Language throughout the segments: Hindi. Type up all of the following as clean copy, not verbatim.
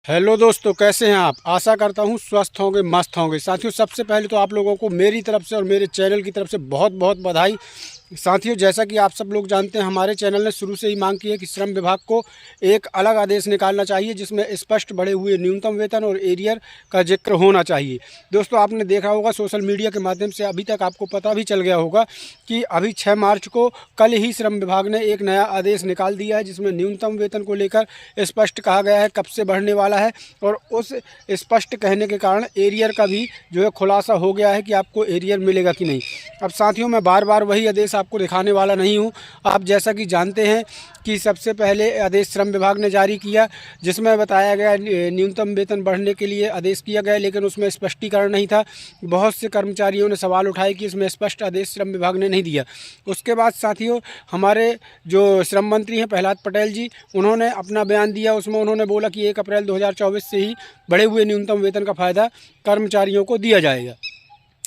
हेलो दोस्तों, कैसे हैं आप। आशा करता हूं स्वस्थ होंगे, मस्त होंगे। साथियों, सबसे पहले तो आप लोगों को मेरी तरफ से और मेरे चैनल की तरफ से बहुत बहुत बधाई। साथियों, जैसा कि आप सब लोग जानते हैं, हमारे चैनल ने शुरू से ही मांग की है कि श्रम विभाग को एक अलग आदेश निकालना चाहिए जिसमें स्पष्ट बढ़े हुए न्यूनतम वेतन और एरियर का जिक्र होना चाहिए। दोस्तों, आपने देखा होगा सोशल मीडिया के माध्यम से, अभी तक आपको पता भी चल गया होगा कि अभी 6 मार्च को कल ही श्रम विभाग ने एक नया आदेश निकाल दिया है जिसमें न्यूनतम वेतन को लेकर स्पष्ट कहा गया है कब से बढ़ने वाला है। और उस स्पष्ट कहने के कारण एरियर का भी जो है खुलासा हो गया है कि आपको एरियर मिलेगा कि नहीं। अब साथियों, मैं बार बार वही आदेश आपको दिखाने वाला नहीं हूं। आप जैसा कि जानते हैं कि सबसे पहले आदेश श्रम विभाग ने जारी किया जिसमें बताया गया न्यूनतम वेतन बढ़ने के लिए आदेश किया गया, लेकिन उसमें स्पष्टीकरण नहीं था। बहुत से कर्मचारियों ने सवाल उठाए कि इसमें स्पष्ट आदेश श्रम विभाग ने नहीं दिया। उसके बाद साथियों, हमारे जो श्रम मंत्री हैं प्रहलाद पटेल जी, उन्होंने अपना बयान दिया। उसमें उन्होंने बोला कि 1 अप्रैल 2024 से ही बढ़े हुए न्यूनतम वेतन का फ़ायदा कर्मचारियों को दिया जाएगा।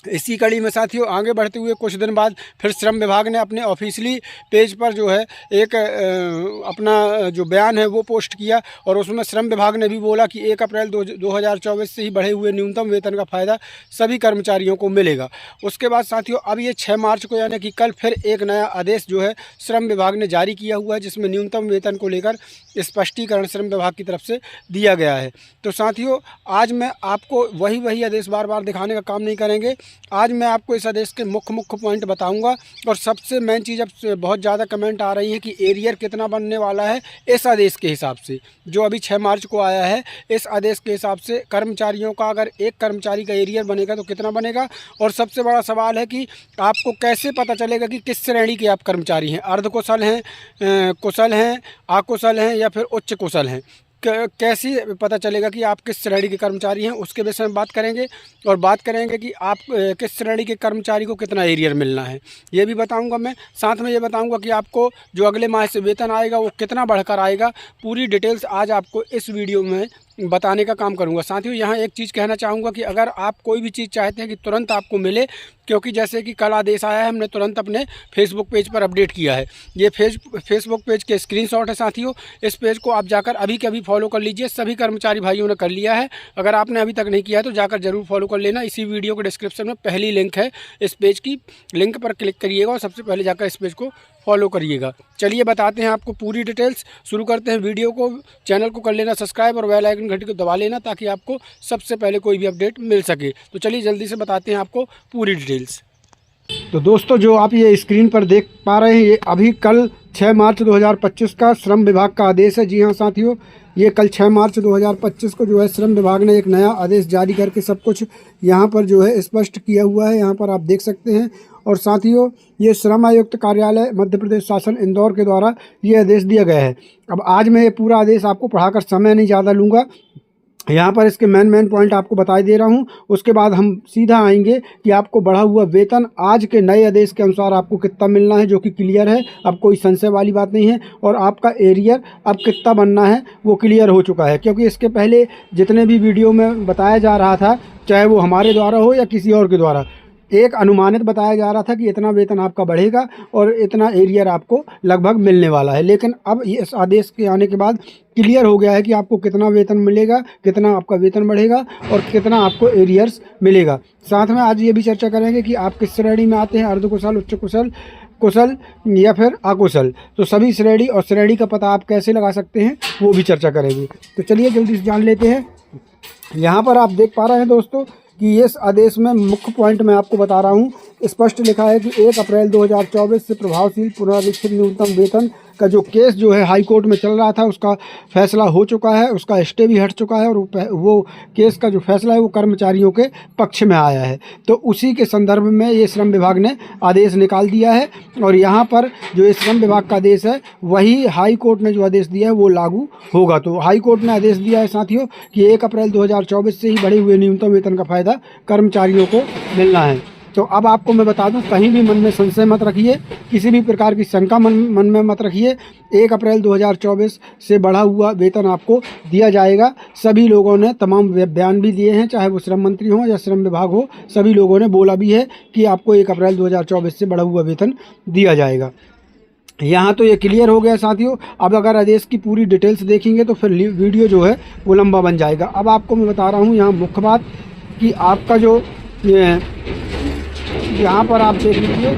इसी कड़ी में साथियों, आगे बढ़ते हुए कुछ दिन बाद फिर श्रम विभाग ने अपने ऑफिशियली पेज पर जो है एक अपना जो बयान है वो पोस्ट किया। और उसमें श्रम विभाग ने भी बोला कि 1 अप्रैल 2024 से ही बढ़े हुए न्यूनतम वेतन का फ़ायदा सभी कर्मचारियों को मिलेगा। उसके बाद साथियों, अब ये 6 मार्च को यानी कि कल फिर एक नया आदेश जो है श्रम विभाग ने जारी किया हुआ है जिसमें न्यूनतम वेतन को लेकर स्पष्टीकरण श्रम विभाग की तरफ से दिया गया है। तो साथियों, आज मैं आपको वही आदेश बार बार दिखाने का काम नहीं करेंगे। आज मैं आपको इस आदेश के मुख्य पॉइंट बताऊंगा। और सबसे मेन चीज़, अब बहुत ज़्यादा कमेंट आ रही है कि एरियर कितना बनने वाला है इस आदेश के हिसाब से जो अभी 6 मार्च को आया है। इस आदेश के हिसाब से कर्मचारियों का, अगर एक कर्मचारी का एरियर बनेगा तो कितना बनेगा। और सबसे बड़ा सवाल है कि आपको कैसे पता चलेगा कि किस श्रेणी के आप कर्मचारी हैं, अर्धकुशल हैं, कुशल हैं, अकुशल हैं या फिर उच्च कुशल हैं। कैसे पता चलेगा कि आप किस श्रेणी के कर्मचारी हैं, उसके विषय में बात करेंगे। और बात करेंगे कि आप किस श्रेणी के कर्मचारी को कितना एरियर मिलना है, ये भी बताऊंगा मैं। साथ में ये बताऊंगा कि आपको जो अगले माह से वेतन आएगा वो कितना बढ़कर आएगा। पूरी डिटेल्स आज आपको इस वीडियो में बताने का काम करूंगा। साथियों, यहाँ एक चीज़ कहना चाहूँगा कि अगर आप कोई भी चीज़ चाहते हैं कि तुरंत आपको मिले, क्योंकि जैसे कि कल आदेश आया है, हमने तुरंत अपने फेसबुक पेज पर अपडेट किया है। ये फेसबुक पेज के स्क्रीनशॉट है साथियों। इस पेज को आप जाकर अभी के अभी फॉलो कर लीजिए। सभी कर्मचारी भाइयों ने कर लिया है। अगर आपने अभी तक नहीं किया है तो जाकर जरूर फॉलो कर लेना। इसी वीडियो के डिस्क्रिप्शन में पहली लिंक है, इस पेज की लिंक पर क्लिक करिएगा और सबसे पहले जाकर इस पेज को फॉलो करिएगा। चलिए बताते हैं आपको पूरी डिटेल्स। शुरू करते हैं वीडियो को। चैनल को कर लेना सब्सक्राइब और बेल आइकन घंटी को दबा लेना ताकि आपको सबसे पहले कोई भी अपडेट मिल सके। तो चलिए जल्दी से बताते हैं आपको पूरी डिटेल्स। तो दोस्तों, जो आप ये स्क्रीन पर देख पा रहे हैं, ये अभी कल 6 मार्च 2025 का श्रम विभाग का आदेश है। जी हाँ साथियों, ये कल 6 मार्च 2025 को जो है श्रम विभाग ने एक नया आदेश जारी करके सब कुछ यहाँ पर जो है स्पष्ट किया हुआ है। यहाँ पर आप देख सकते हैं। और साथियों, ये श्रम आयुक्त कार्यालय मध्य प्रदेश शासन इंदौर के द्वारा ये आदेश दिया गया है। अब आज मैं ये पूरा आदेश आपको पढ़ाकर समय नहीं ज़्यादा लूँगा। यहाँ पर इसके मेन पॉइंट आपको बता दे रहा हूँ। उसके बाद हम सीधा आएंगे कि आपको बढ़ा हुआ वेतन आज के नए आदेश के अनुसार आपको कितना मिलना है, जो कि क्लियर है। अब कोई संशय वाली बात नहीं है। और आपका एरियर अब कितना बनना है वो क्लियर हो चुका है, क्योंकि इसके पहले जितने भी वीडियो में बताया जा रहा था, चाहे वो हमारे द्वारा हो या किसी और के द्वारा, एक अनुमानित बताया जा रहा था कि इतना वेतन आपका बढ़ेगा और इतना एरियर आपको लगभग मिलने वाला है। लेकिन अब इस आदेश के आने के बाद क्लियर हो गया है कि आपको कितना वेतन मिलेगा, कितना आपका वेतन बढ़ेगा और कितना आपको एरियर्स मिलेगा। साथ में आज ये भी चर्चा करेंगे कि आप किस श्रेणी में आते हैं, अर्धकुशल, उच्च कुशल, कुशल या फिर अकुशल। तो सभी श्रेणी और श्रेणी का पता आप कैसे लगा सकते हैं वो भी चर्चा करेंगे। तो चलिए जल्दी से जान लेते हैं। यहाँ पर आप देख पा रहे हैं दोस्तों कि इस आदेश में मुख्य पॉइंट मैं आपको बता रहा हूँ। स्पष्ट लिखा है कि 1 अप्रैल 2024 से प्रभावशील पुनरीक्षित न्यूनतम वेतन का जो केस जो है हाई कोर्ट में चल रहा था, उसका फैसला हो चुका है, उसका स्टे भी हट चुका है। और वो केस का जो फैसला है वो कर्मचारियों के पक्ष में आया है। तो उसी के संदर्भ में ये श्रम विभाग ने आदेश निकाल दिया है। और यहाँ पर जो ये श्रम विभाग का आदेश है वही हाई कोर्ट ने जो आदेश दिया है वो लागू होगा। तो हाई कोर्ट ने आदेश दिया है साथियों कि 1 अप्रैल 2024 से ही बढ़े हुए न्यूनतम वेतन का फ़ायदा कर्मचारियों को मिलना है। तो अब आपको मैं बता दूं, कहीं भी मन में संशय मत रखिए, किसी भी प्रकार की शंका मन में मत रखिए। 1 अप्रैल 2024 से बढ़ा हुआ वेतन आपको दिया जाएगा। सभी लोगों ने तमाम बयान भी दिए हैं, चाहे वो श्रम मंत्री हो या श्रम विभाग हो, सभी लोगों ने बोला भी है कि आपको 1 अप्रैल 2024 से बढ़ा हुआ वेतन दिया जाएगा। यहाँ तो ये क्लियर हो गया साथियों। अब अगर आदेश की पूरी डिटेल्स देखेंगे तो फिर वीडियो जो है वो लंबा बन जाएगा। अब आपको मैं बता रहा हूँ यहाँ मुख्य बात कि आपका जो यहाँ पर आप देख लीजिए,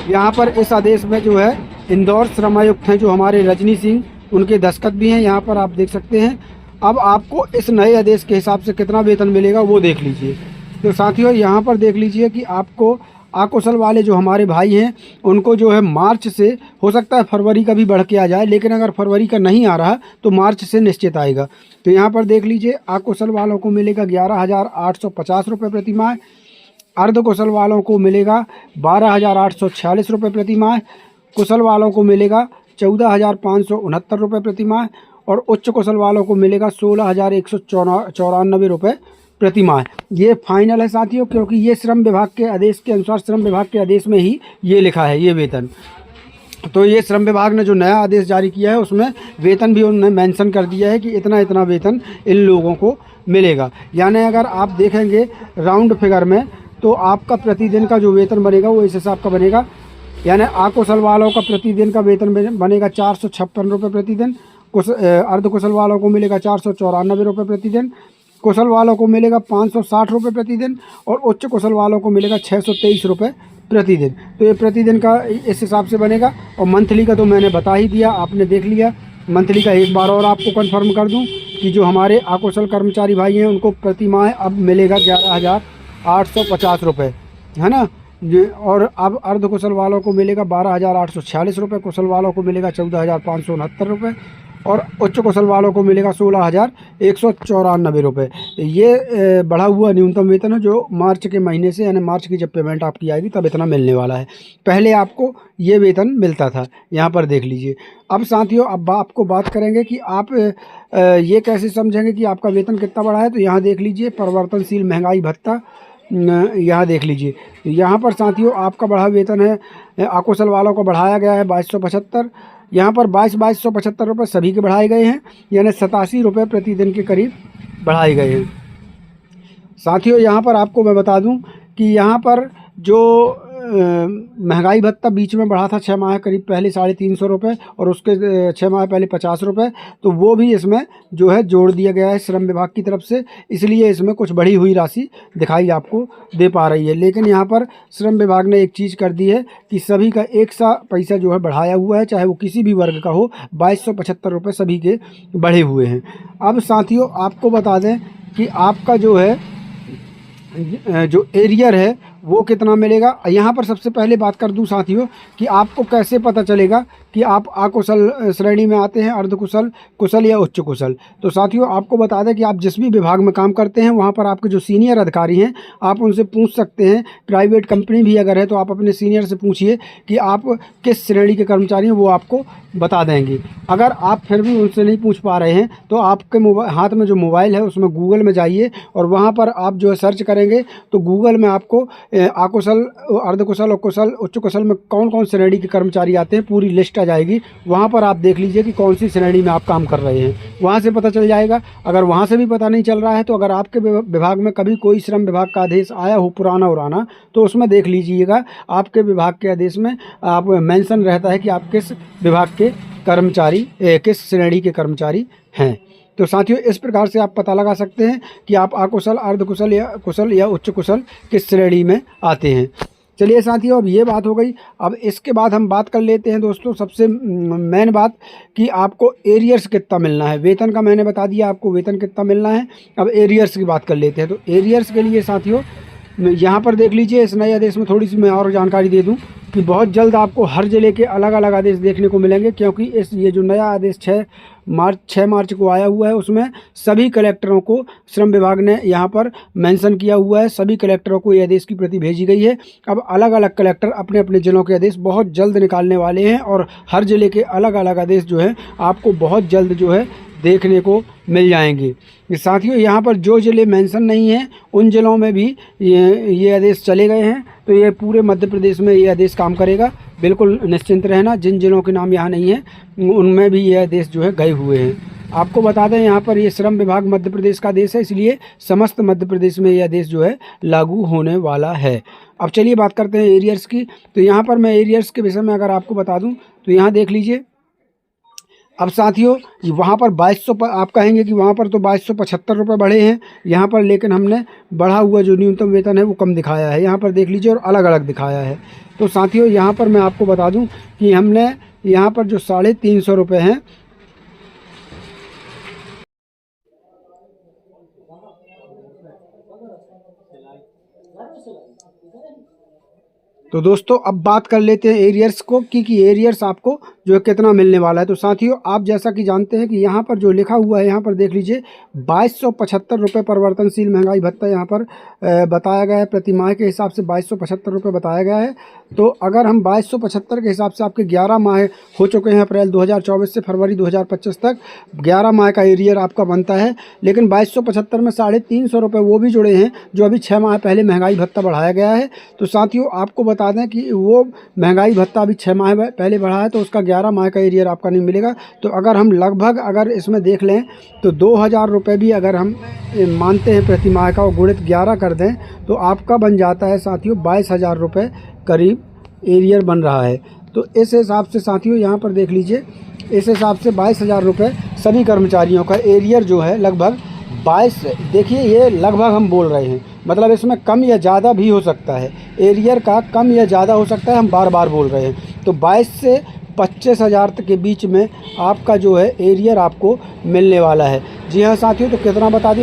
यहाँ पर इस आदेश में जो है इंदौर श्रम आयुक्त हैं जो हमारे रजनी सिंह, उनके दस्तखत भी हैं, यहाँ पर आप देख सकते हैं। अब आपको इस नए आदेश के हिसाब से कितना वेतन मिलेगा वो देख लीजिए। तो साथियों यहाँ पर देख लीजिए कि आपको अकुशल वाले जो हमारे भाई हैं उनको जो है मार्च से, हो सकता है फरवरी का भी बढ़ के आ जाए, लेकिन अगर फरवरी का नहीं आ रहा तो मार्च से निश्चित आएगा। तो यहाँ पर देख लीजिए अकुशल वालों को मिलेगा 11,850 रुपये प्रति माह, अर्धकुशल वालों को मिलेगा 12,846 रुपये प्रति माह, कुशल वालों को मिलेगा 14,569 रुपये प्रति माह और उच्च कुशल वालों को मिलेगा 16,194 रुपये प्रति माह। ये फाइनल है साथियों, क्योंकि ये श्रम विभाग के आदेश के अनुसार, श्रम विभाग के आदेश में ही ये लिखा है ये वेतन। तो ये श्रम विभाग ने जो नया आदेश जारी किया है उसमें वेतन भी उन्होंने मेंशन कर दिया है कि इतना इतना वेतन इन लोगों को मिलेगा। यानी अगर आप देखेंगे राउंड फिगर में तो आपका प्रतिदिन का जो वेतन बनेगा वो इस हिसाब का बनेगा। यानी अकुशल वालों का प्रतिदिन का वेतन बनेगा 456 रुपये प्रतिदिन, अर्धकुशल वालों को मिलेगा 494 रुपये प्रतिदिन, कुशल वालों को मिलेगा 560 रुपये प्रतिदिन और उच्च कुशल वालों को मिलेगा 623 रुपये प्रतिदिन। तो ये प्रतिदिन का इस हिसाब से बनेगा। और मंथली का तो मैंने बता ही दिया, आपने देख लिया। मंथली का एक बार और आपको कंफर्म कर दूं कि जो हमारे अकुशल कर्मचारी भाई हैं उनको प्रति माह अब मिलेगा 11,850 रुपये, है ना। और अब अर्धकुशल वालों को मिलेगा 12,846 रुपये, कुशल वालों को मिलेगा 14,569 रुपये और उच्च कुशल वालों को मिलेगा 16,194 रुपये। ये बढ़ा हुआ न्यूनतम वेतन है जो मार्च के महीने से, यानी मार्च की जब पेमेंट आपकी आएगी तब इतना मिलने वाला है। पहले आपको ये वेतन मिलता था, यहाँ पर देख लीजिए। अब साथियों अब आपको बात करेंगे कि आप ये कैसे समझेंगे कि आपका वेतन कितना बढ़ा है। तो यहाँ देख लीजिए परिवर्तनशील महंगाई भत्ता, यहाँ देख लीजिए। यहाँ पर साथियों आपका बढ़ा वेतन है, अकुशल वालों को बढ़ाया गया है 2275। यहाँ पर 2275 रुपये सभी के बढ़ाए गए हैं, यानी 87 रुपये प्रतिदिन के करीब बढ़ाए गए हैं। साथियों यहाँ पर आपको मैं बता दूं कि यहाँ पर जो महंगाई भत्ता बीच में बढ़ा था 6 माह करीब पहले 350 रुपये और उसके 6 माह पहले 50 रुपये, तो वो भी इसमें जो है जोड़ दिया गया है श्रम विभाग की तरफ से, इसलिए इसमें कुछ बढ़ी हुई राशि दिखाई आपको दे पा रही है। लेकिन यहाँ पर श्रम विभाग ने एक चीज़ कर दी है कि सभी का एक सा पैसा जो है बढ़ाया हुआ है, चाहे वो किसी भी वर्ग का हो। 2275 रुपये सभी के बढ़े हुए हैं। अब साथियों आपको बता दें कि आपका जो है जो एरियर है वो कितना मिलेगा। यहाँ पर सबसे पहले बात कर दूं साथियों कि आपको कैसे पता चलेगा कि आप अकुशल श्रेणी में आते हैं, अर्धकुशल, कुशल या उच्च कुशल। तो साथियों आपको बता दें कि आप जिस भी विभाग में काम करते हैं वहाँ पर आपके जो सीनियर अधिकारी हैं आप उनसे पूछ सकते हैं। प्राइवेट कंपनी भी अगर है तो आप अपने सीनियर से पूछिए कि आप किस श्रेणी के कर्मचारी हैं, वो आपको बता देंगे। अगर आप फिर भी उनसे नहीं पूछ पा रहे हैं तो आपके हाथ में जो मोबाइल है उसमें गूगल में जाइए और वहाँ पर आप जो है सर्च करेंगे तो गूगल में आपको अकुशल, अर्धकुशल और कुशल, उच्च कुशल में कौन कौन श्रेणी के कर्मचारी आते हैं पूरी लिस्ट आ जाएगी। वहाँ पर आप देख लीजिए कि कौन सी श्रेणी में आप काम कर रहे हैं, वहाँ से पता चल जाएगा। अगर वहाँ से भी पता नहीं चल रहा है तो अगर आपके विभाग में कभी कोई श्रम विभाग का आदेश आया हो पुराना उराना तो उसमें देख लीजिएगा आपके विभाग के आदेश में आप मेंशन रहता है कि आप किस विभाग के कर्मचारी, किस श्रेणी के कर्मचारी हैं। तो साथियों इस प्रकार से आप पता लगा सकते हैं कि आप अकुशल, अर्धकुशल या कुशल या उच्च कुशल किस श्रेणी में आते हैं। चलिए साथियों अब ये बात हो गई। अब इसके बाद हम बात कर लेते हैं दोस्तों सबसे मेन बात कि आपको एरियर्स कितना मिलना है। वेतन का मैंने बता दिया आपको वेतन कितना मिलना है, अब एरियर्स की बात कर लेते हैं। तो एरियर्स के लिए साथियों यहाँ पर देख लीजिए, इस नए आदेश में थोड़ी सी मैं और जानकारी दे दूँ कि बहुत जल्द आपको हर ज़िले के अलग अलग आदेश देखने को मिलेंगे, क्योंकि ये जो नया आदेश 6 मार्च को आया हुआ है उसमें सभी कलेक्टरों को श्रम विभाग ने यहाँ पर मेंशन किया हुआ है। सभी कलेक्टरों को ये आदेश की प्रति भेजी गई है। अब अलग अलग कलेक्टर अपने अपने ज़िलों के आदेश बहुत जल्द निकालने वाले हैं और हर ज़िले के अलग अलग आदेश जो है आपको बहुत जल्द जो है देखने को मिल जाएंगे। साथियों यहाँ पर जो ज़िले मेंशन नहीं हैं उन ज़िलों में भी ये आदेश चले गए हैं। तो ये पूरे मध्य प्रदेश में ये आदेश काम करेगा, बिल्कुल निश्चिंत रहना। जिन ज़िलों के नाम यहाँ नहीं है उनमें भी ये आदेश जो है गए हुए हैं। आपको बता दें यहाँ पर ये श्रम विभाग मध्य प्रदेश का आदेश है, इसलिए समस्त मध्य प्रदेश में यह आदेश जो है लागू होने वाला है। अब चलिए बात करते हैं एरियर्स की। तो यहाँ पर मैं एरियर्स के विषय में अगर आपको बता दूँ तो यहाँ देख लीजिए। अब साथियों वहाँ पर 2200 पर आप कहेंगे कि वहाँ पर तो 2275 रुपये बढ़े हैं यहाँ पर, लेकिन हमने बढ़ा हुआ जो न्यूनतम वेतन है वो कम दिखाया है। यहाँ पर देख लीजिए और अलग अलग दिखाया है। तो साथियों यहाँ पर मैं आपको बता दूँ कि हमने यहाँ पर जो 350 रुपये हैं, तो दोस्तों अब बात कर लेते हैं एरियर्स को कि एरियर्स आपको जो है कितना मिलने वाला है। तो साथियों आप जैसा कि जानते हैं कि यहाँ पर जो लिखा हुआ है, यहाँ पर देख लीजिए 2275 रुपये परिवर्तनशील महंगाई भत्ता यहाँ पर बताया गया है। प्रति माह के हिसाब से 2275 रुपये बताया गया है। तो अगर हम 2275 के हिसाब से आपके 11 माह हो चुके हैं, अप्रैल 2024 से फरवरी 2025 तक 11 माह का एरियर आपका बनता है। लेकिन 2275 में 350 रुपये वो भी जुड़े हैं जो अभी 6 माह पहले महंगाई भत्ता बढ़ाया गया है। तो साथियों आपको बता दें कि वो महंगाई भत्ता अभी 6 माह पहले बढ़ा है, तो उसका 11 माह का एरियर आपका नहीं मिलेगा। तो अगर हम लगभग अगर इसमें देख लें तो 2000 रुपये भी अगर हम मानते हैं प्रति माह का और गुणित 11 कर दें तो आपका बन जाता है साथियों 22,000 रुपये करीब एरियर बन रहा है। तो इस हिसाब से साथियों यहाँ पर देख लीजिए, इस हिसाब से 22,000 रुपये सभी कर्मचारियों का एरियर जो है लगभग 22, देखिए ये लगभग हम बोल रहे हैं, मतलब इसमें कम या ज़्यादा भी हो सकता है, एरियर का कम या ज़्यादा हो सकता है, हम बार बार बोल रहे हैं। तो 22 से 25,000 तक के बीच में आपका जो है एरियर आपको मिलने वाला है। जी हाँ साथियों, तो कितना बता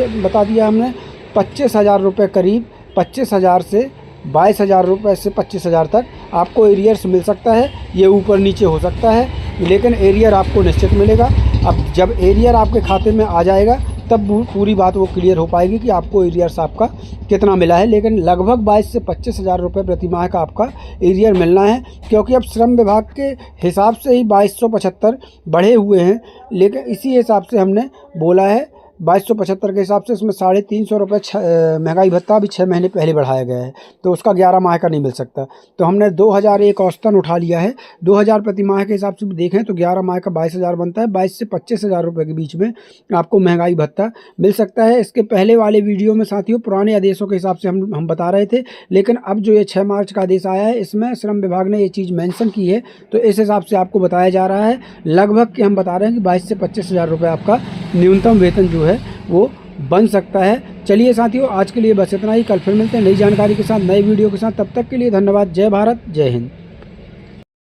दिया हमने, 25,000 रुपये करीब, 25,000 से 22,000 रुपये से 25,000 तक आपको एरियर्स मिल सकता है। ये ऊपर नीचे हो सकता है, लेकिन एरियर आपको निश्चित मिलेगा। अब जब एरियर आपके खाते में आ जाएगा तब पूरी बात वो क्लियर हो पाएगी कि आपको एरियर्स आपका कितना मिला है। लेकिन लगभग 22 से 25,000 रुपये प्रति माह का आपका एरियर मिलना है, क्योंकि अब श्रम विभाग के हिसाब से ही 2275 बढ़े हुए हैं। लेकिन इसी हिसाब से हमने बोला है 2275 के हिसाब से इसमें 350 रुपये महंगाई भत्ता अभी 6 महीने पहले बढ़ाया गया है, तो उसका 11 माह का नहीं मिल सकता। तो हमने 2000 एक औसतन उठा लिया है। 2000 प्रति माह के हिसाब से देखें तो 11 माह का 22,000 बनता है। 22 से 25,000 रुपये के बीच में आपको महंगाई भत्ता मिल सकता है। इसके पहले वाले वीडियो में साथियों पुराने आदेशों के हिसाब से हम बता रहे थे, लेकिन अब जो ये 6 मार्च का आदेश आया है इसमें श्रम विभाग ने ये चीज़ मेंशन की है, तो इस हिसाब से आपको बताया जा रहा है लगभग कि हम बता रहे हैं कि 22 से 25,000 रुपये आपका न्यूनतम वेतन जो है वो बन सकता है। चलिए साथियों आज के लिए बस इतना ही। कल फिर मिलते हैं नई जानकारी के साथ, नए वीडियो के साथ। तब तक के लिए धन्यवाद। जय भारत, जय हिंद।